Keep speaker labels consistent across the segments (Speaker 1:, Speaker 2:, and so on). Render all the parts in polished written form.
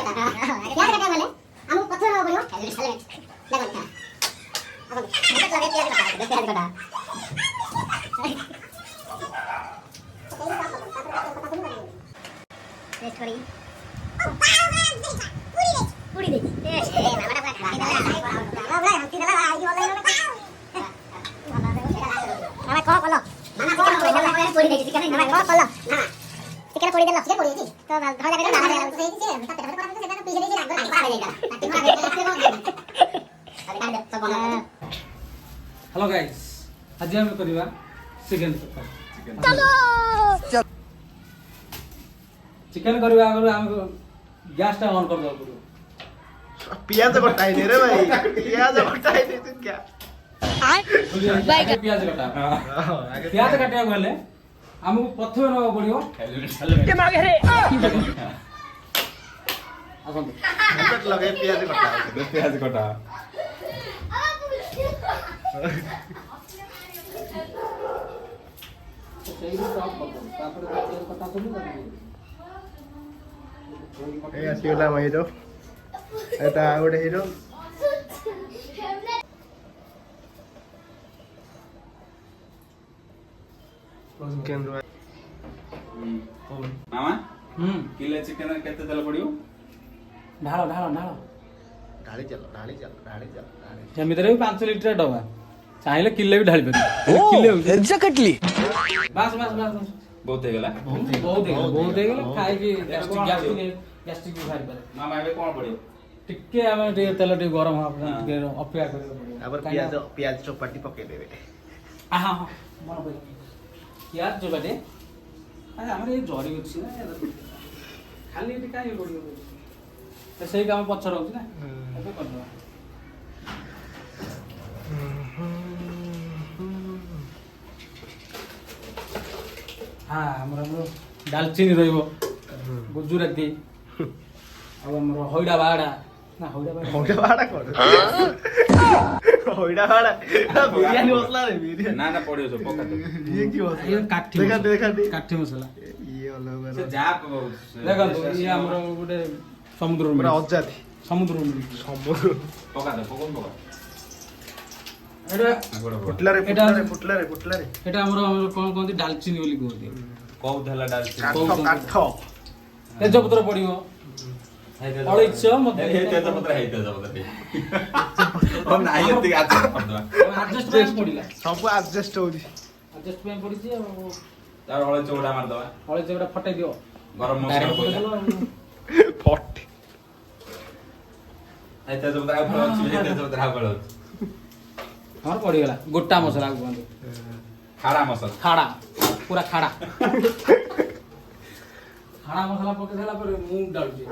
Speaker 1: प्याज कटा वाले हमको पत्थर ना बोलियो देखो क्या अब मत लगे प्याज कटा टेस्ट करी पूरी दे ए मामा बड़ा हम तीन लगा आई ऑनलाइन में मामा को बोलो मामा पूरी दे चिकन मामा को बोलो मामा चिकन पूरी दे लो चिकन पूरी जी तो धर जाके डाला दे से से तब तक से सेटा पीछे दे लागो नहीं पाले जाएगा ताकि मार दे सब बना
Speaker 2: हेलो गाइस आज हम करबा चिकन
Speaker 3: चलो
Speaker 2: चिकन करबा आगु हम गैस टा ऑन कर दो पूरा
Speaker 4: पियाज कटाई दे रे भाई पियाज कटाई दे तू क्या
Speaker 2: प्याज कटा प्याज काटिया गले हमको प्रथम न पड़ियो
Speaker 3: के मागे रे
Speaker 2: आसन
Speaker 4: मत लगे पियाज कटा
Speaker 2: सही टॉप तापर प्याज कटा तो नहीं
Speaker 4: ए आसीला महीरो एटा गोटे हीरो केंद्र
Speaker 5: मामा किलो चिकन केते तेल पड़ियो
Speaker 2: ढालो ढालो ढालो
Speaker 4: ढाली चल
Speaker 2: ସେମିତିରେ ବି 5 ଲିଟର ଡବା ଚାହିଁଲେ କିଲେ ବି ଢାଳି ପାରିବ କିଲେ
Speaker 3: एग्जैक्टली
Speaker 2: ବାସ୍ ବାସ୍ ବାସ୍
Speaker 5: बहुत हे गेला
Speaker 2: ବହୁତ ହେଇଗଲା ଖାଇକି ଗ୍ୟାଷ୍ଟ୍ରିକ୍ ବି ବାହାରି ପାରେ
Speaker 5: मामा एबे कोन पड़ियो
Speaker 2: ଟିକେ ଆମେ ଟିକେ ତେଲ ଟିକେ ଗରମ ହବା ପର୍ଯ୍ୟନ୍ତ ଟିକେ ଅପେକ୍ଷା କରିବାକୁ ପଡ଼ିବ
Speaker 4: तापर पियाज चौपाटी पके देबे
Speaker 2: ହଁ ହଁ ମନ ପଡ଼ିଲା ପିଆଜ ଚୋବାଟେ ଆରେ ଆମର ଏଇ ଜରି ଅଛି ନା ଖାଲି ଏଠି କାହିଁ ପଡ଼ିବ ତ ସେଇ କାମ ପଛରେ ରହୁଛି ନା ଏବେ କରିଦେବା ହଁ ଆମର ଡାଲଚିନି ରହିବ ଗୁଜୁରାତି ଆଉ ଆମର ହଇଡ଼ା ବାହାଡ଼ା ନା ହଇଡ଼ା
Speaker 4: होइडा भाड़ा कर होइडा भाड़ा बिरयानी मसला रे बिरयानी
Speaker 5: ना ना पड़ियो सब पका दे
Speaker 4: ये की मसला
Speaker 2: କାଠି
Speaker 4: देखा
Speaker 2: କାଠି ମସଲା
Speaker 4: ये अलग
Speaker 5: से जा
Speaker 2: ଦେଖନ୍ତୁ ଇଏ ଆମର ଗୋଟେ ସମୁଦ୍ରରୁ
Speaker 4: पूरा
Speaker 2: ମିଳେ
Speaker 4: अजाती
Speaker 2: ସମୁଦ୍ରରୁ ମିଳେ
Speaker 4: समुद्र
Speaker 5: पका दे पकोन पका
Speaker 2: ଏଇଟା
Speaker 4: फुटला रे
Speaker 2: ଏଇଟା ଆମର କ'ଣ କହନ୍ତି ଡାଲଚିନି ବୋଲି କୁହନ୍ତି
Speaker 5: कौ धला डाल
Speaker 4: काठ
Speaker 2: ତେଜପତ୍ର ପଡ଼ିବ ଅଳେଇଚ ମତେ
Speaker 5: तेज पत्र हम नाही एति आज कर दवा
Speaker 2: ଆଡଜଷ୍ଟ ପାଇଁ ପଡ଼ିଲା
Speaker 4: सब एडजस्ट होजी
Speaker 2: ଆଡଜଷ୍ଟ ପାଇଁ ପଡ଼ିଛି ଆଉ
Speaker 5: तार हळे चौड़ा मार दवा
Speaker 2: ଅଳେଇଚ ଗୋଟେ ଫଟେଇ ଦିଅ
Speaker 5: गरम मसला
Speaker 2: ଡାଇରେକ୍ଟ
Speaker 5: पड़िला
Speaker 2: ପକେଇଦେଲ
Speaker 4: फट
Speaker 5: आई तेज पत्र आ फळ अछि तेज पत्र आ फळ अछि
Speaker 2: ଆମର ପଡ଼ିଗଲା ଗୋଟା ମସଲା କୁହନ୍ତି
Speaker 5: खाड़ा मसला
Speaker 2: ଖାଡ଼ା ପୁରା ଖାଡ଼ା ଖାଡ଼ା ମସଲା ପକେଇ ଦେଲା ପରେ ମୁଁ ଡାଲୁଛି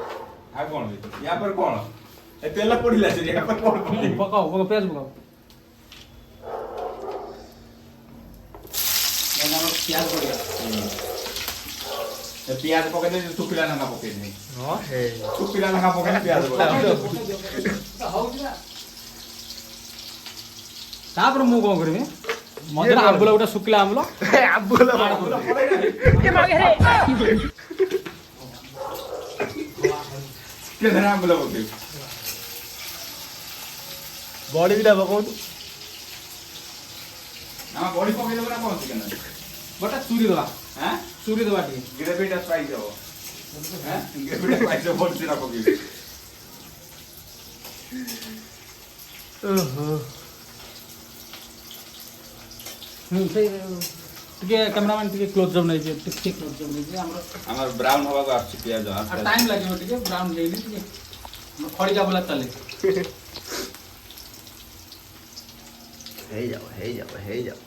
Speaker 5: आ कोन या पर कोन ए तेल पड़िला से या पर कोन
Speaker 2: ପକାओ ପିଆଜ ପକାओ ଆମର ପିଆଜ ପଡ଼ିଗଲା
Speaker 5: ए प्याज पके दे सुखिला लंका पके दे
Speaker 4: हां हे
Speaker 5: सुखिला लंका पके प्याज
Speaker 2: ହଉଛି ନା ତାପରେ ମୁଁ କ'ଣ କରିବି ମଝିରେ ଆମ୍ବୁଲ ଗୋଟେ ଶୁଖିଲା ଆମ୍ବୁଲ
Speaker 4: आबुला
Speaker 3: के मागे रे
Speaker 5: के नाम बोला पके
Speaker 4: बॉडी भी बकौ
Speaker 5: हम बॉडी पके देबो ना कोन चिकन
Speaker 2: ଗୋଟେ ଚୁରି ଦେବା
Speaker 5: हैं
Speaker 2: ଚୁରି ଦେବା ଟିକେ
Speaker 5: ग्रेवी टा स्पाइस हो हैं ग्रेवी टा स्पाइस हो बोल सिरा पके
Speaker 4: ओहो
Speaker 2: ସେଇ ଟିକେ କ୍ୟାମେରାମ୍ୟାନ୍ ଟିକେ କ୍ଲୋଜ୍ ଅପ୍ ନେଇଛି ଟିକେ କ୍ଲୋଜ୍ ଅପ୍ ନେଇଛି ଆମର
Speaker 5: हमर ब्राउन होबा को आछि प्याज
Speaker 2: ଆଉ ଟାଇମ୍ ଲାଗିବ ଟିକେ ବ୍ରାଉନ୍ ହେଇନି ଟିକେ ଖଡ଼ିକା ବୋଲା ଚାଲେ
Speaker 4: हे जाओ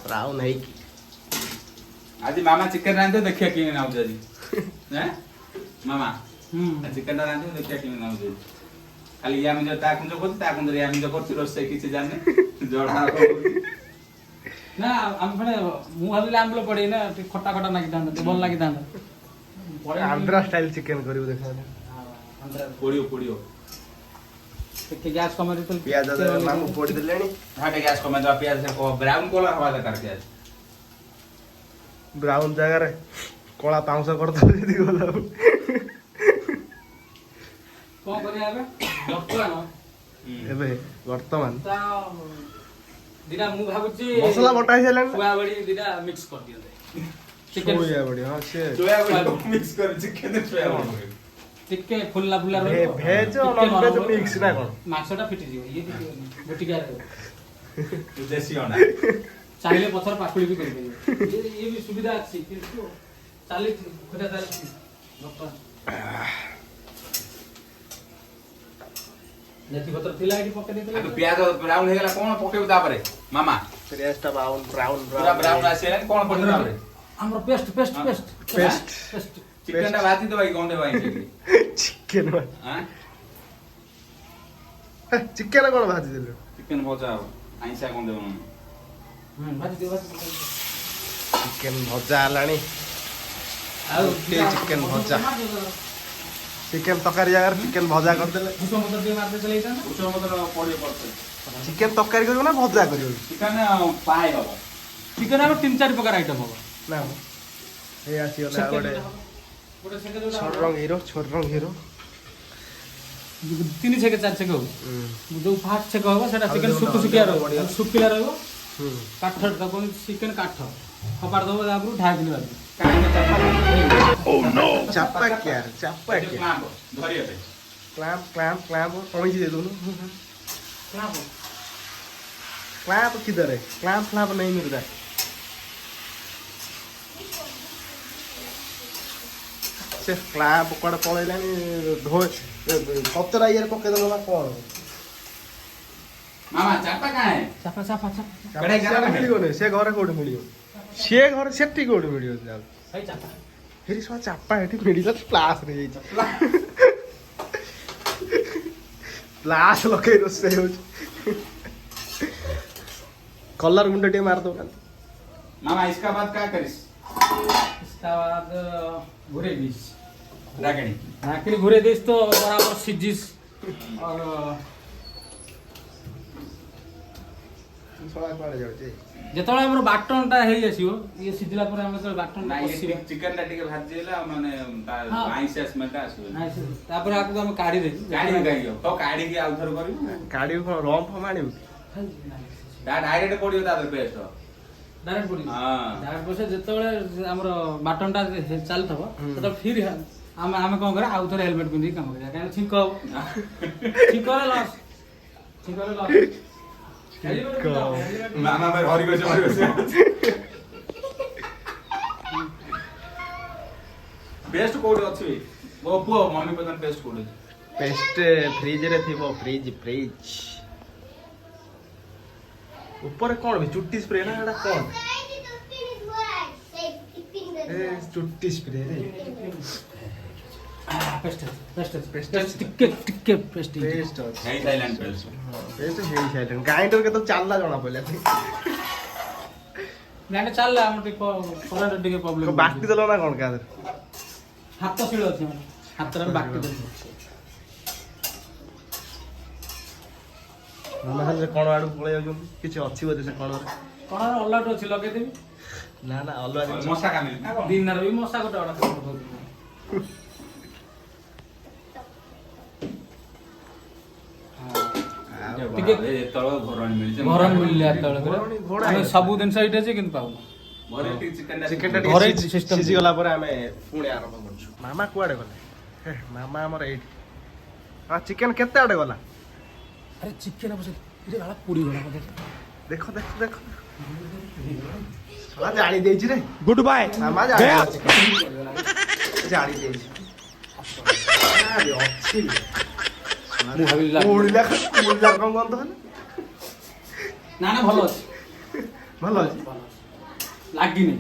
Speaker 4: ब्राउन है की
Speaker 5: आज मामा चिकन रांधे देखिया कि ना उजाजी हैं मामा चिकन रांधे देखिया कि ना उजाजी खाली या में ता कुंज को ता कुंज या में करछि रोसे किछि जाने जोड़ा
Speaker 2: ନା ଆମେ ମାନେ ମୁଁ ଭାବିଲି ଆମ୍ବୁଲ ପଡ଼େଇ ନା ଟିକେ ଖଟା ଖଟା ଲାଗିଥାନ୍ତା ଟିକେ ଭଲ ଲାଗିଥାନ୍ତା
Speaker 4: आंध्रा स्टाइल चिकन करियो देखा
Speaker 5: पोड़ियो पोड़ियो
Speaker 2: ଟିକେ ଗ୍ୟାସ୍ କମେଇ ଦେଇଥିଲି
Speaker 4: पियाज मामू पोड़ी देलेनी
Speaker 5: हां गैस को मैं प्याज से को ब्राउन कलर हवा दरकार प्याज
Speaker 4: ब्राउन जगह रे कोला पाउंस कर दो जदी गला
Speaker 2: କଣ କରିବା ଏବେ ବର୍ତ୍ତମାନ
Speaker 4: ଏବେ ବର୍ତ୍ତମାନ
Speaker 2: ତା ଦିଟା ମୁଁ ଭାବୁଛି
Speaker 4: ମସଲା ବଟା ହେଇସାରିଲାଣି
Speaker 2: ଛୁଆ ବଳି ଦିଟା ମିକ୍ସ କରିଦିଅନ୍ତେ ଚିକେନ
Speaker 4: ସୋୟା ବଡି ହଁ ସେ
Speaker 5: ସୋୟାବଡି ମିକ୍ସ କରି ଚିକେନ ସୋୟାବଡି
Speaker 2: ଟିକେ ଫୁଲା ଫୁଲା ରହିବ
Speaker 4: ଭେଜ ଆଉ
Speaker 2: ଟିକେ
Speaker 4: ନନ୍
Speaker 2: ନରମ
Speaker 4: ଭେଜ
Speaker 2: ରହିବ।
Speaker 4: ମିକ୍ସ ନା କଣ
Speaker 2: ମାଂସଟା ଫିଟିଯିବ ଇଏ ଗୋଟିକା
Speaker 5: ଦେଶୀ ଅଣ୍ଡା
Speaker 2: ଚାହିଁଲେ ପଛରେ ପାକୁଳି ବି କରିପାରିବ ଇଏ ବି ସୁବିଧା ଅଛି କିନ୍ତୁ ଚାଲିଛି ଖୋଜା ଚାଲିଛି ବର୍ତ୍ତମାନ ଯେତିକି ପତ୍ର ଥିଲା ଏଠି ପକେଇ
Speaker 5: ଆଗ
Speaker 2: ଦେଇଥିଲେ
Speaker 5: ପିଆଜ ବ୍ରାଉନ ହେଇଗଲା କଣ ପକେଇବୁ ତାପରେ ମାମା
Speaker 4: ପିଆଜଟା ବ୍ରାଉନ
Speaker 5: ପୁରା ବ୍ରାଉନ ଆସିଗଲାଣି କଣ ପକେଇବୁ ତାପରେ
Speaker 2: ଆମର paste paste paste
Speaker 4: Paste.
Speaker 2: Paste
Speaker 5: chicken ଟା ଭାଜି ଦେବା କି ଗଣ୍ଡେ ଭାଇ
Speaker 4: ଚିକେନ
Speaker 5: ଆଁ
Speaker 4: ଚିକେନ କଣ ଭାଜି ଦେଲୁ
Speaker 5: ଚିକେନ ଭଜା ହବ ଆଇଁଷା ଗଣ୍ଡେ ବନ
Speaker 2: ଭାଜି ଦିଅ
Speaker 4: ଚିକେନ ଭଜା ହେଲାଣି
Speaker 2: ଆଉ
Speaker 4: ଚିକେନ ଭଜା ଚିକେନ ତରକାରୀ ଜାଗାରେ ଚିକେନ ଭଜା କରିଦେଲେ
Speaker 2: ଭୂଷଣ ପତ୍ର ଟିକେ ମାରି ଦେଇଥିଲେ ହେଇଥାନ୍ତା
Speaker 5: ଉଚ୍ଚ ମତର ପଡ଼ିବ ପଡିବ
Speaker 4: ଚିକେନ ତରକାରୀ କରିବୁ ନା ଭଜା କରିବୁ
Speaker 5: ଚିକେନ ପାଏ ହବ
Speaker 2: ଚିକେନ ଆମର 3-4 ପ୍ରକାର ଆଇଟମ ହବ
Speaker 4: ନା ଏଇ ଆସିଗଲା ଆଉ ଗୋଟେ
Speaker 2: ଗୋଟେ ସେକେ ଯୋଉଟା
Speaker 4: ଛୋଟ ରଙ୍ଗ ହିରୋ
Speaker 2: 3 ଛେକେ 4 ଛେକେ ହବ ଯୋଉ ଫାଷ୍ଟ ଛେକ ହବ ସେଟା ଚିକେନ ସୁକୁ ସୁକିଆ ରହିବ ଶୁଖିଲା ରହିବ କାଠ ତାକୁ ଚିକେନ କାଠ ଖପାଡ ଦବ ତାପରେ ଢାକିଲି ବାଜି
Speaker 4: ଚାପା କିଆର
Speaker 5: ଧରିବା ପାଇଁ
Speaker 4: କ୍ଲାମ୍ପ କଇଁଚି दे दो क्लैंप किधर है क्लैंप नहीं मिल रहा से क्लैंप कुआडे पळैलानी ढो कतरा इयर पके देलो ना कोन
Speaker 5: मामा चापा कहाँ है
Speaker 2: ଚାପା ଚାପା ଚାପା
Speaker 5: कड़ाई गरम है
Speaker 4: मिलियो से घरे कोड मिलियो से घर सेठी कोड मिलियो जाऊ
Speaker 2: ଭାଇ ଚାପା
Speaker 4: फेरि सो चापा हेठी मिडिला प्लास रे जाई प्लास लके रोसे हो कलर गुंडे टे मार दो
Speaker 5: मामा इसका बाद क्या करिस
Speaker 2: इसका बाद घुरे दिस
Speaker 5: रागणी
Speaker 2: नाकली घुरे दिस तो बराबर सिजिस और
Speaker 4: सळा पाड़े जाउ जे
Speaker 2: ଯେତେବେଳେ ଆମର ବାଟଣଟା ହେଇ ଆସିବ ଇଏ ସିଝିଲା ପରେ ଆମେ ଯେତେବେଳେ ବାଟଣଟା
Speaker 5: ନାଇଁ
Speaker 2: କଷିବା
Speaker 5: ଚିକେନ ଟା ଟିକେ ଭାଜି ହେଲା ମାନେ
Speaker 2: ହଁ।
Speaker 5: ଆଇଁଷିଆ ସ୍ମେଲ ଟା ଆସିବ
Speaker 2: ତାପରେ ଆକୁ ଆମେ କାଢି ଦେଇଛୁ
Speaker 5: କାଢିକି କାଢିକି ତ କାଢିକି ଆଉ ଥରେ କରିବୁ
Speaker 4: गाड़ी को रॉम फम आनिबु
Speaker 5: ତା ଡାଇରେକ୍ଟ ପଡିବ ତା ଦେହରେ ପେଷ୍ଟ
Speaker 2: ଡାଇରେକ୍ଟ ପଡିବ
Speaker 5: ହଁ।
Speaker 2: ଡାଇରେକ୍ଟ ପଡିବ ଯେତେବେଳେ ଆମର ବାଟଣଟା ଚାଲିଥିବ ସେତେବେଳେ ଫିର ଆମେ ଆମେ କଣ କରିବା ଆଉ ଥରେ ହେଲମେଟ ପିନ୍ଧିକି କାମ କରିବା କାହିଁକି ଛିଙ୍କ ହବ ଛିଙ୍କ ହେଲେ ଲସ୍ ଛିଙ୍କ ହେଲେ ଲସ୍
Speaker 5: ମାମା ଭାଇ ହରି ଗଛ ହରି ଗଛ ବେଷ୍ଟ କୋଉଠି ଅଛି ମୋ ପୁଅ ମମ୍ମି ପର୍ଯ୍ୟନ୍ତ ବେଷ୍ଟ କୋଉଠି ଅଛି
Speaker 4: पेस्ट फ्रिज रे थिबो फ्रिज ऊपर कोन भी चुट्टी स्प्रे ना एटा कोन ए चुट्टी स्प्रे रे
Speaker 2: पेस्ट टिके टिके पेस्ट
Speaker 4: पेस्ट
Speaker 5: ହେଇ ସାଇଲାଣ୍ଡ ବେଷ୍ଟ
Speaker 4: पेस्ट हेई साइलेंट ग्राइंडर के तो चालला जणा पड़ला
Speaker 2: ଗାଁରେ ଚାଲିଲା ଆମର ଟିକେ କରେଣ୍ଟ ଟିକେ
Speaker 4: को
Speaker 2: ପ୍ରୋବ୍ଲେମ
Speaker 4: बाटी देलो ना कोन का
Speaker 2: ହାତ ଶିଳ ଅଛି ଆମର ହାତରେ ଆମେ ବାଟି ଦେବୁ
Speaker 4: मामा खाली कोन आडू पळे जाउछन किछ अछि बोधे से कोन रे
Speaker 2: କଣ ଅଲଆଉଟ୍ ଅଛି ଲଗେଇଦେବି
Speaker 4: ना ना अलवा दिन
Speaker 5: ମଶା କାମିଲି ନା କଣ
Speaker 2: ଦିନରେ ବି ମଶା ଗୋଟେ ଅଡା
Speaker 5: ଟିକେ ତଳ ଘରଣୀ ମିଳିଛି
Speaker 2: ଘର ମିଳିଲେ ଯେତେବେଳେ
Speaker 4: ଘୋଡ଼ା
Speaker 2: ଆମେ ସବୁ ଜିନିଷ ଏଇଠି ଅଛି କିନ୍ତୁ ପାଉନୁ
Speaker 5: ଘରେ ଟିକେ ଚିକେନ
Speaker 4: चिकन टा
Speaker 2: घरे
Speaker 4: टिके
Speaker 2: system
Speaker 4: सिजी गला पर हमें पुणी आरंभ करछु मामा कुआडे गले हे मामा हमर एट आ चिकन केते आडे गला
Speaker 2: ଆରେ ଚିକେନ ବସେ ଏରେ ଗଲା ପୁରୀ ଗଲା ବୋଧେ
Speaker 4: देखो देखो देखो साला जानी देछि रे
Speaker 3: गुड बाय
Speaker 4: मामा जानी जानी देछि अरे अछि
Speaker 2: ମୁଁ ଭାବିଲି ଲାଗି-
Speaker 4: उड़िला उड़िला कम गंध हल
Speaker 2: ନା ନା ଭଲ ଅଛି
Speaker 4: ଭଲ ଅଛି
Speaker 2: ଲାଗିନି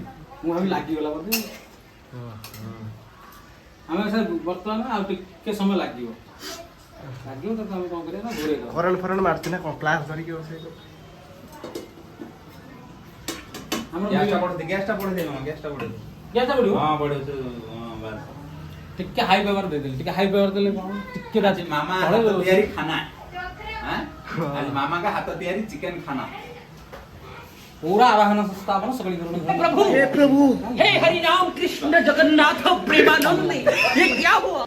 Speaker 2: ମୁଁ ଭାବି ଲାଗିଗଲା ବୋଧେ ଆମେ ସେ ବର୍ତ୍ତମାନ ଆଉ ଟିକେ ସମୟ ଲାଗିବ ଲାଗିବ ତ ଆମେ କଣ କରିବା ନା ଘୋରେଇ ଦେବା
Speaker 4: ଫରେନ୍ ଫରେନ୍ ମାରତି ନା କଣ କ୍ଲାସ୍ ଧରିକି ବସେଇ
Speaker 2: ଆମର
Speaker 5: ଗ୍ୟାସଟା ପଡେ ଗ୍ୟାସଟା ପଡେ ଦେ ମାମା ଗ୍ୟାସଟା ପଡେ
Speaker 2: ଗ୍ୟାସଟା ପଡ଼ିବ
Speaker 5: ହଁ ପଡେ ହଁ ବାସ୍
Speaker 2: ଟିକେ ହାଇ ପାୱାର ଦେଇଦେଲି ଟିକେ ହାଇ ପାୱାର ଦେଲେ କଣ ଟିକେ
Speaker 5: आज मामा
Speaker 2: ତଳେ
Speaker 5: हाथ
Speaker 2: ରୋଷେଇ-
Speaker 5: तियारी खाना हैं आज मामा का हाथ तियारी चिकन खाना
Speaker 2: पूरा आवाहन स्थापन सगळी करून
Speaker 3: प्रभु
Speaker 4: हे प्रभु
Speaker 3: हे हरि राम कृष्ण जगन्नाथ प्रेमानंद ये क्या हुआ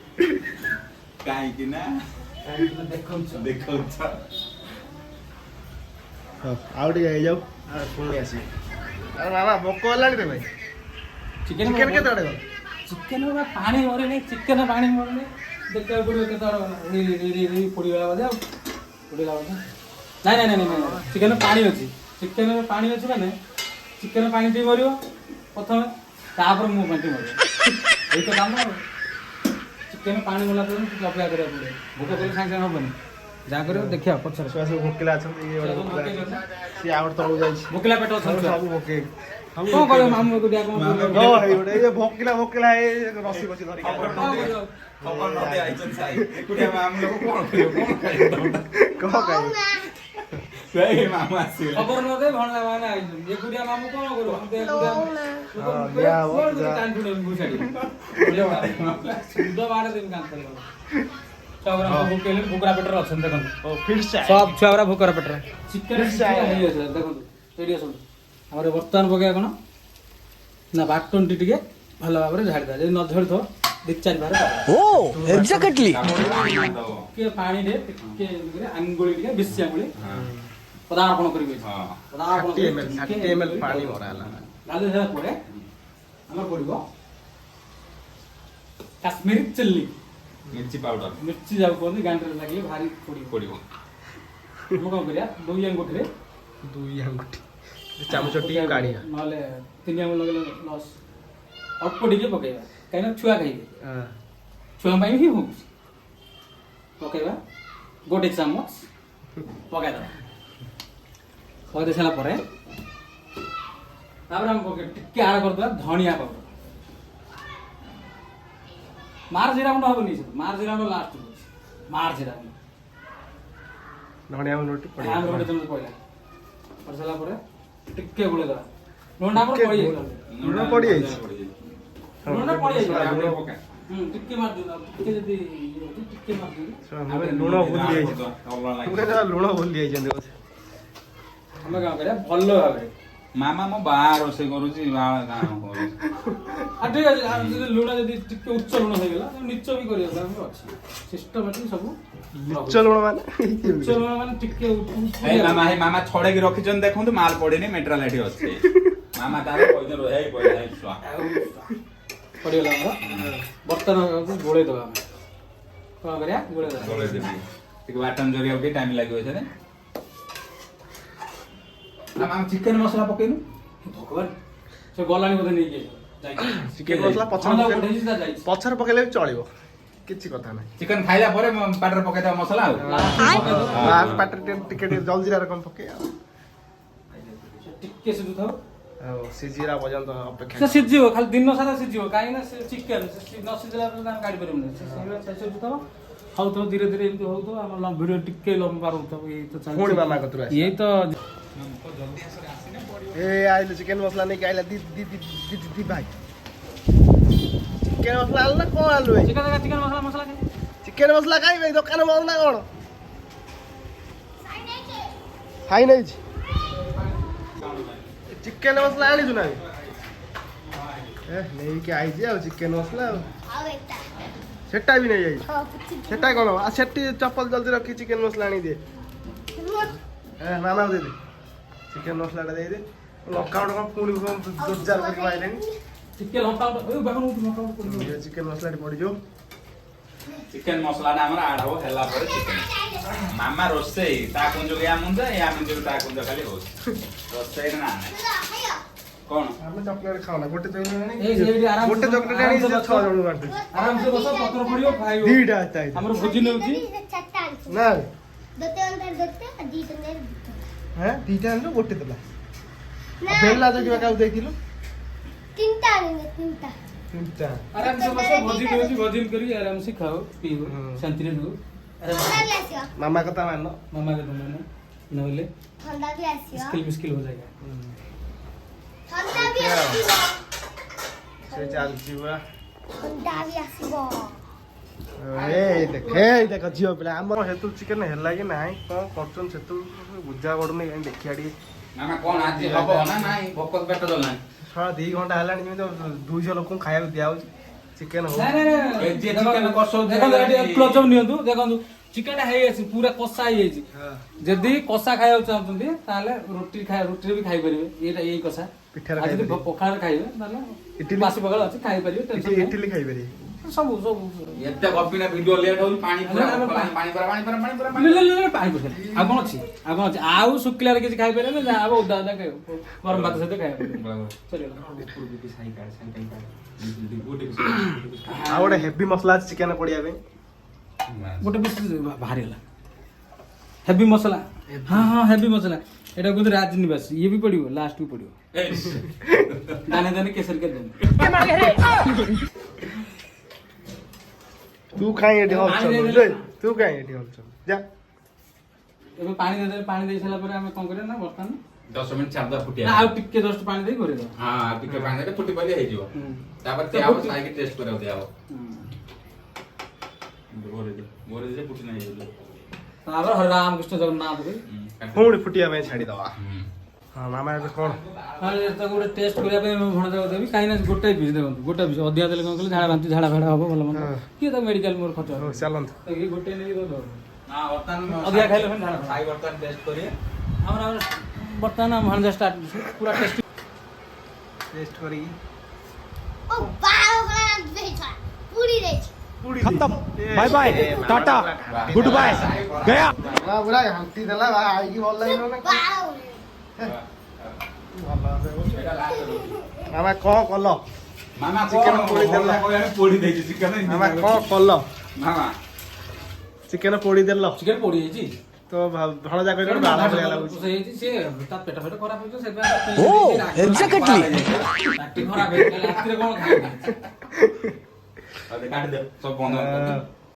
Speaker 5: କାହିଁକି ନା
Speaker 2: ଦେଖଉଛ
Speaker 5: ଦେଖଉଛ
Speaker 4: ଆଉ ଟିକେ ହେଇଯାଉ ପୁଣି ଆସିବି। ଆରେ ମାମା ଭୋକ ହେଲାଣି ରେ ଭାଇ।
Speaker 2: ଚିକେନ
Speaker 4: ଚିକେନ କେତେ ଆଡ଼େ ଗଲା?
Speaker 2: ଚିକେନ ପାଣି ମରେନି ଚିକେନ ପାଣି ମରେନି ଦେଖିବାକୁ ପଡ଼ିବ କେତେବେଳେ ପୋଡ଼ିଗଲା ବୋଧେ ଆଉ ପୋଡ଼ିଗଲା ବୋଧେ ନାଇଁ ନାଇଁ ନାଇଁ ନାଇଁ ଚିକେନ ପାଣି ଅଛି ଚିକେନ ପାଣି ଅଛି ମାନେ ଚିକେନ ପାଣି ଟିକେ ମରିବ ପ୍ରଥମେ ତାପରେ ମୁଁ ପାଣି ମରିବ ଏଇ ତ କାମ ଆଉ ଚିକେନ ପାଣି ମଲା ପରେ ଟିକେ ଅପେକ୍ଷା କରିବାକୁ ପଡ଼ିବ ଭୋକ କଲେ ସାଙ୍ଗେ ସାଙ୍ଗେ ହବନି ଯାହା କରିବ ଦେଖିବା ପଛରେ
Speaker 4: ଛୁଆ ସବୁ ଭୋକିଲା ଅଛନ୍ତି। ଇଏ ଗୋଟେ ଭୋକିଲା ସିଏ ଆଉ ଗୋଟେ ତଳକୁ ଯାଇଛି।
Speaker 2: ଭୋକିଲା ପେଟ ଅଛନ୍ତି
Speaker 4: ସବୁ ଭୋକେ
Speaker 2: କଣ କରିବ ମାମୁଁ ଏକୁଟିଆ କଣ କରିବ
Speaker 4: ହଁ ହେଇ ଗୋଟେ ଇଏ ଭୋକିଲା ହେଇ ରସି ବସି ଧରିକି
Speaker 2: କଣ କରିବ
Speaker 5: ଖବର ନ ଦେଇ ଆଇଛନ୍ତି ସାଇ ଏକୁଟିଆ ମାମୁଁ ଲୋକ କଣ କରିବ କଣ ଖାଇବ
Speaker 4: କଣ ଖାଇବେ?
Speaker 5: ସେଇ ମାମୁଁ ଆସିବେ
Speaker 2: ଖବର ନ ଦେ ଭଣଜା ମାନେ ଆଇଛନ୍ତି ଏକୁଟିଆ ମାମୁଁ କଣ କରିବ ଭୋକରା ପେଟରେ ଅଛନ୍ତି ଦେଖନ୍ତୁ ସବ ଛୁଆ ଗୁରା ଭୋକରା ପେଟରେ ଚିକେନ ଦେଖନ୍ତୁ ଏଇଠି ଆସନ୍ତୁ ଆମର ବର୍ତ୍ତମାନ ପକେଇବା କଣ ନା ବାଟନଟି ଟିକେ ଭଲ ଭାବରେ ଝାଡ଼ିଦେବା ଯଦି ନ ଝଡ଼ିଥିବ ଦି ଚାରି ବାର
Speaker 3: ଏକ୍ଜାକ୍ଟଲି
Speaker 2: ଟିକେ ପାଣିରେ ଟିକେ ଆଙ୍ଗୁଳି ଟିକେ ବେଶୀ ଆଙ୍ଗୁଳି ପଦାର୍ପଣ କରିବେ ପଦାର୍ପଣ
Speaker 4: 30 ml ପାଣି ମରା ହେଲା।
Speaker 2: ଗାଧୋଇ ସାରିଲା ପରେ ଆମର ପଡ଼ିବ କାଶ୍ମୀରୀ ଚିଲ୍ଲି
Speaker 5: ମିର୍ଚି ପାଉଡର
Speaker 2: ମିର୍ଚି ଯାଉ କୁହନ୍ତି ଗାଣ୍ଡରେ ଲାଗିଲେ ଭାରି ପଡ଼ିବ
Speaker 5: ପଡିବ
Speaker 2: ଆମେ କ'ଣ କରିବା 2 ଆଙ୍ଗୁଠିରେ
Speaker 4: 2 ଆଙ୍ଗୁଠି ଚାମଚ ଟିକେ କାଢିବା
Speaker 2: ନହେଲେ 3 ଆଙ୍ଗୁଳି ଲଗେଇଲେ ଲସ୍ ଅଳ୍ପ ଟିକେ ପକେଇବା କାହିଁକିନା ଛୁଆ ଖାଇବେ ଛୁଆ ପାଇଁ ହିଁ ହେଉଛି ପକେଇବା 1 ଚାମଚ ପକାଇଦେବା ପକାଇ ଦେଇ ସାରିଲା ପରେ ତାପରେ ଆମେ ପକେଇ ଟିକେ ଆଡ଼ କରିଦେବା ଧନିଆ ପାଉଡର ମାର ଜିରା ଗୁଣ୍ଡ ହବନି ମାର ଜିରା ଗୁଣ୍ଡ ଲାଷ୍ଟ ହେଉଛି ମାର ଜିରା ଗୁଣ୍ଡ
Speaker 4: ଧଣିଆ ଗୁଣ୍ଡ
Speaker 2: ଆମର ଗୋଟେ ଚାମଚ ପଡ଼ିଲା କରି ସାରିଲା ପରେ ଟିକେ ଗୋଳେଇଦେବା ଲୁଣଟା ଆମର ପଡ଼ିଯାଇଛି
Speaker 4: ଲୁଣ ପଡ଼ିଯାଇଛି
Speaker 2: ଲୁଣଟା ପଡ଼ିଯାଇଛି
Speaker 5: ଲୁଣ ପକା
Speaker 2: ଟିକେ ମାରିଦିଅ ଟିକେ ଯଦି ଇଏ ହେଉଛି ଟିକେ ମାରିଦିଅ
Speaker 4: ଲୁଣ ଭୁଲି ଯାଇଛି ଲୁଣ ଭୁଲି ଯାଇଛନ୍ତି
Speaker 2: ଆମେ କ'ଣ କରିବା ଭଲ ଭାବରେ
Speaker 5: ମାମା ମୋ ବା ରୋଷେଇ କରୁଛି ବାହା କାମ କରୁଛି
Speaker 2: ଠିକ ଅଛି ଯଦି ଲୁଣ ଯଦି ଟିକେ ଉଚ୍ଚ ଲୁଣ ହେଇଗଲା ନିଚ ବି କରିବା ଆମର ଅଛି ସିଷ୍ଟମାଟିକ ସବୁ
Speaker 4: ନିଚ ଲୁଣ ମାନେ
Speaker 2: ଉଚ୍ଚ ଲୁଣ ମାନେ ଟିକେ
Speaker 5: ହେଇ ମାମା ଛଡେଇକି ରଖିଛନ୍ତି ଦେଖନ୍ତୁ ମାଲ ପଡିନି ମେଟ୍ରାଲ ଏଠି ଅଛି ମାମା ତାର କହିଦେବ ହେଇ ଛୁଆ
Speaker 2: ପଡ଼ିଗଲା ଆମର ବର୍ତ୍ତମାନ ଗୋଳେଇ ଦେବା ଆମେ କ'ଣ କରିବା ଗୋଳେଇ ଦେବା
Speaker 5: ଗୋଳେଇଦେବି ଟିକେ ବାଟନ ଜରିବାକୁ ଟିକେ ଟାଇମ ଲାଗିବ ସେରେ ମାମା ଚିକେନ ମସଲା ପକେଇନୁ
Speaker 2: ଭଗବାନ ସେ ଗଲାଣି ବୋଧେ ନେଇକି
Speaker 4: ଚିକେନ ମସଲା ପଛରେ ପକେଇଲେ ବି ଚଳିବ କିଛି କଥା ନାହିଁ।
Speaker 5: ଚିକେନ ଖାଇଲା ପରେ ପାଟିରେ ପକେଇଦବା ମସଲା ଆଉ
Speaker 4: ପାଟିରେ ଟିକେ ଜଲଦି ରକମ ପକେଇ ଆଉ
Speaker 2: ଟିକେ ସିଝୁଥାଉ
Speaker 4: ଆଉ ସିଝିଲା ପର୍ଯ୍ୟନ୍ତ ଅପେକ୍ଷା
Speaker 2: ସେ ସିଝିବ ଖାଲି ଦିନ ସାରା ସିଝିବ କାହିଁକି ନା ସେ ଚିକେନ ନ ସିଝିଲା ପର୍ଯ୍ୟନ୍ତ ଆମେ କାଢ଼ି ପାରିବୁନି ସେ ସିଝୁଥାଉ ହଉଥିବ ଧୀରେ ଧୀରେ ଏମିତି ହଉଥିବ ଆମର ଭିଡ଼ିଓ ଟିକେ ଲମ୍ବା ରହୁଥିବ ଏଇ ତ
Speaker 4: ପୁଣି ମାମା କତରୁ
Speaker 2: ଏଇ ତ
Speaker 4: ଏ ଆଇଲେ ଚିକେନ ମସଲା ନେଇକି ଆଇଲା ଦି ଭାଇ ଚିକେନ ମସଲା ଆଣିଲ ନା କଣ ଆଣିଲୁ
Speaker 2: ଚିକେନ ମସଲା
Speaker 4: ଚିକେନ ମସଲା ଖାଇବେ ଦୋକାନ ବନ୍ଦ ନା କଣ ଖାଇ ନେଇଛି ଚିକେନ ମସଲା ଆଣିଛୁ ନା ନେଇକି ଆଇଛି ଆଉ ଚିକେନ ମସଲା ଆଉ ସେଟା ବି ନେଇଯାଇଛି ସେଟା କଣ ଆଉ ସେଠି ଚପଲ ଜଲ୍ଦି ରଖି ଚିକେନ ମସଲା ଆଣିଦିଏ ମାମା ଦେଇଦେ ଚିକେନ ମସଲାଟା ଦେଇଦେ ଲଙ୍କା ଗୁଣ୍ଡ କଣ ପୁଣି ଜୋରଜାର କରିକି ମାଇଲେଣି
Speaker 2: ଟିକେ ଲଙ୍କା
Speaker 4: ଚିକେନ ମସଲାଟି ପଡ଼ିଯିବ
Speaker 5: ଚିକେନ ମସଲାଟା ଆମର ଆଡ ହବ ହେଲା ପରେ ଚିକେନ ମାମା ରୋଷେଇ ତା କୁଞ୍ଜ ୟା ମୁଞ୍ଜ ତା କୁଞ୍ଜ ଖାଲି ହଉଛି ରୋଷେଇ ନା କଣ
Speaker 4: ଆମେ ଚକଲେଟ ଖାଉନା ଗୋଟେ ଚକଲେଟ
Speaker 2: ଗୋଟେ
Speaker 4: ଚକଲେଟ ଆଣି 6 ଜଣଙ୍କୁ ବାଣ୍ଟୁଛୁ
Speaker 2: ଆରାମସେ ବସ ପତ୍ର ପଡ଼ିବ ଖାଇବ
Speaker 4: ଦିଟା
Speaker 2: ଆମର ଭୋଜି ନେଉଛି
Speaker 4: ନା
Speaker 1: ଦିଟା
Speaker 4: ଆଣିଲୁ ଗୋଟେ ଦେଲା ବେଲା ଜଗିବା କାହାକୁ ଦେଇଥିଲୁ
Speaker 1: ତିନିଟା ତିନିଟା
Speaker 2: ଆରାମସେ ବସ ଭୋଜି ନେଉଛି ଭୋଜି କରି ଆରାମସେ ଖାଅ ପିଇବ ଶାନ୍ତିରେ ରୁହ
Speaker 4: ମାମା କଥା ମାନ
Speaker 2: मामा के तुमने नवले
Speaker 1: ठंडा भी आसियो
Speaker 2: मुश्किल हो जाएगा
Speaker 1: ठंडा भी आसियो
Speaker 4: से चालची बा
Speaker 1: ठंडा भी आसियो
Speaker 4: ଦେଖ ଝିଅ ପିଲା ଆମର ହେତୁ ଚିକେନ ହେଲା କି ନାହିଁ କଣ କରୁଛନ୍ତି ସେତୁ ବୁଝା ପଡୁନି କାହିଁ ଦେଖିଆ ଟିକେ
Speaker 5: ମାମା କଣ ଆଜି ହବ ନା ନାଇଁ ଭୋକ ପେଟ ଜଲାଣି
Speaker 4: 2 ଘଣ୍ଟା ହେଲାଣି ଯେମିତି 200 ଲୋକଙ୍କୁ ଖାଇବାକୁ ଦିଆହଉଛି ଚିକେନ ହଉ
Speaker 2: ନାଇଁ ନାଇଁ ନାଇଁ
Speaker 5: ଏ ଯିଏ chicken କଷଉଛି
Speaker 2: ଦେଖନ୍ତୁ ଏଠି
Speaker 5: ହେଲାନି।
Speaker 2: କ୍ଲୋଜ୍ ଅପ୍ ନିଅନ୍ତୁ ଦେଖନ୍ତୁ ଚିକେନ ଟା ହେଇଯାଇଛି ପୁରା କଷା ହେଇଯାଇଛି
Speaker 4: ହଁ।
Speaker 2: ଯଦି କଷା ଖାଇବାକୁ ଚାହୁଁଛନ୍ତି ତାହେଲେ ରୁଟିରେ ବି ଖାଇପାରିବେ ଏଇଟା ଏଇ କଷା
Speaker 4: ପିଠାରେ
Speaker 2: ଆଉ ଯଦି
Speaker 4: ଖାଇପାରିବେ।
Speaker 2: ପଖାଳରେ ଖାଇବେ ତାହେଲେ
Speaker 4: ଇଟିଲି?
Speaker 2: ବାସି ପଖାଳ ଅଛି ଖାଇପାରିବେ ଟେନସନ୍ ନାହିଁ।
Speaker 4: ଇଟିଲି ଖାଇପାରିବେ।
Speaker 2: ସବୁ ସବୁ
Speaker 5: ଏତେ ଗପିନା ଭିଡିଓ ଲେଟ୍ ହଉଛି ପାଣି ପୁରା
Speaker 2: ଆମେ
Speaker 5: ପାଣି ପାଣି ପୁରା ପାଣି ପୁରା ପାଣି ପୁରା
Speaker 2: ଲେ, ଲେ, ଲେ, ଲେ, ପାଣି ପକେଇଲେ। ଆଉ କଣ ଅଛି ଆଉ କଣ ଅଛି ଆଉ ଶୁଖିଲାରେ କିଛି ଖାଇପାରିବେ ନା ଯାହା ହବ ଓଦା ଓଦା ଖାଇବ ଗରମ ଭାତ ସହିତ ଖାଇବ ସରିଗଲା।
Speaker 4: ଆଉ ଗୋଟେ ହେଭି ମସଲା ଅଛି ଚିକେନ ପଡିବା ପାଇଁ।
Speaker 2: ଗୋଟେ ପିସ୍ ବାହାରିଗଲା ହେଭି ମସଲା ହଁ ହଁ ହେଭି ମସଲା ଏଇଟା କୁହନ୍ତି ରାଜନିବାସ ଇଏ ବି ପଡିବ ଲାଷ୍ଟକୁ ପଡିବ ଦାନେ ଦାନେ କେସର କେ ଦେନେ
Speaker 4: ତୁ କାଇଁ ଏଠି
Speaker 2: ପାଣି
Speaker 4: ହଲଚଲ
Speaker 2: ଦେଇଦେଲେ।
Speaker 4: ଜୟ, ତୁ କାଇଁ ଏଠି ହଲଚଲ ଯା।
Speaker 2: ଏବେ ପାଣି ଦେଇଦେଲେ ପାଣି ଦେଇ ସାରିଲା ପରେ ଆମେ କଣ କରିବା ନା ବର୍ତ୍ତମାନ
Speaker 5: 10 ମିନିଟ୍ ଛାଡିଦବା
Speaker 2: ନା
Speaker 5: ଫୁଟିଆ
Speaker 2: ଆଉ ଟିକେ ଜଷ୍ଟ ପାଣି ଦେଇ ଘୋରେଇଦବା
Speaker 5: ହଁ ଆଉ ଟିକେ ପାଣି ଦେଲେ ଫୁଟି ପଇଲେ ହେଇଯିବ
Speaker 2: ହୁଁ।
Speaker 5: ତାପରେ
Speaker 2: ତ
Speaker 5: ଦିଆହବ
Speaker 2: ଫୁଟି-
Speaker 5: ସାଇକି ଟେଷ୍ଟ କରିବାକୁ ଦିଆହବ
Speaker 2: ହୁଁ।
Speaker 5: ଗୋରେ ଯେ ଫୁଟି ନାହିଁ ହେଇଯିବ
Speaker 2: ତାପରେ ହରେ ରାମ କୃଷ୍ଣ ଜଗନ୍ନାଥ କହି
Speaker 4: ପୁଣି ଫୁଟିବା ପାଇଁ ଛାଡିଦବା। ହଁ ମାମା ଏବେ କଣ
Speaker 2: ତାକୁ ଗୋଟେ ଟେଷ୍ଟ କରିବା ପାଇଁ ଭଣଜାକୁ ଦେବି କାହିଁକି ନା ଗୋଟାଏ ପିସ୍ ଦେଖନ୍ତୁ ଗୋଟାଏ ପିସ୍ ଅଧିକା ଦେଲେ କଣ କଲେ ଝାଡ଼ା ବାନ୍ତି ଝାଡ଼ା ଫାଡ଼ା ହବ ଭଲ ମନ୍ଦ
Speaker 4: ହଁ।
Speaker 2: କିଏ ତାକୁ ମେଡିକାଲ ମୋର ଖର୍ଚ୍ଚ
Speaker 4: ହଉ ଚାଲନ୍ତୁ।
Speaker 2: ଇଏ ଗୋଟେ ନେଇକି ଦବ
Speaker 5: ହଁ ବର୍ତ୍ତମାନ
Speaker 2: ଅଧିକା ଖାଇଲେ ପୁଣି ଝାଡ଼ା
Speaker 5: ସାଇ ବର୍ତ୍ତମାନ ଟେଷ୍ଟ କରିବେ
Speaker 2: ଆମର ବର୍ତ୍ତମାନ ଭଣଜା ଷ୍ଟାର୍ଟ ପୁରା ଟେଷ୍ଟ
Speaker 4: ଟେଷ୍ଟ କରିକି
Speaker 1: ଓ ବାଳ ପୁରା ଦେଇଛ ପୁରୀ ଦେଇଛ
Speaker 3: खत्म bye bye tata good bye गया
Speaker 4: ମାମା ପୁରା ଘାଣ୍ଟି ଦେଲା ଭାଇ ଆଇକି ଭଲ ଲାଗିବ ନା
Speaker 1: ବାଳ
Speaker 4: ଭଲ
Speaker 5: ଏଇଟା ଲାଷ୍ଟ
Speaker 4: ମାମା କଣ କଲ
Speaker 5: ମାମା
Speaker 4: ଚିକେନ
Speaker 5: କଣ
Speaker 4: ପୋଡ଼ି ଦେଲା।
Speaker 5: ପୋଡ଼ି ଦେଇଛି ଚିକେନ
Speaker 4: ମାମା କଣ କଲ
Speaker 5: ମାମା
Speaker 4: ଚିକେନ ପୋଡ଼ି ଦେଲ
Speaker 2: ଚିକେନ ପୋଡ଼ି ଯାଇଛି
Speaker 4: ତ ଭଣଜା କହିଲେ ବାଳ ଭଳିଆ ଲାଗୁଛି।
Speaker 2: ହେଇଛି ସେ ତା ପେଟ ଫେଟ ଖରାପ ହେଇଛି
Speaker 3: ଓ ଏକ୍ଜାକ୍ଟଲି
Speaker 2: ପାଟି ଖରାପ ହେଇଛି ରାତିରେ କଣ ଖାଇଛି
Speaker 5: କାଟିଦେ ସବୁ ବନ୍ଦ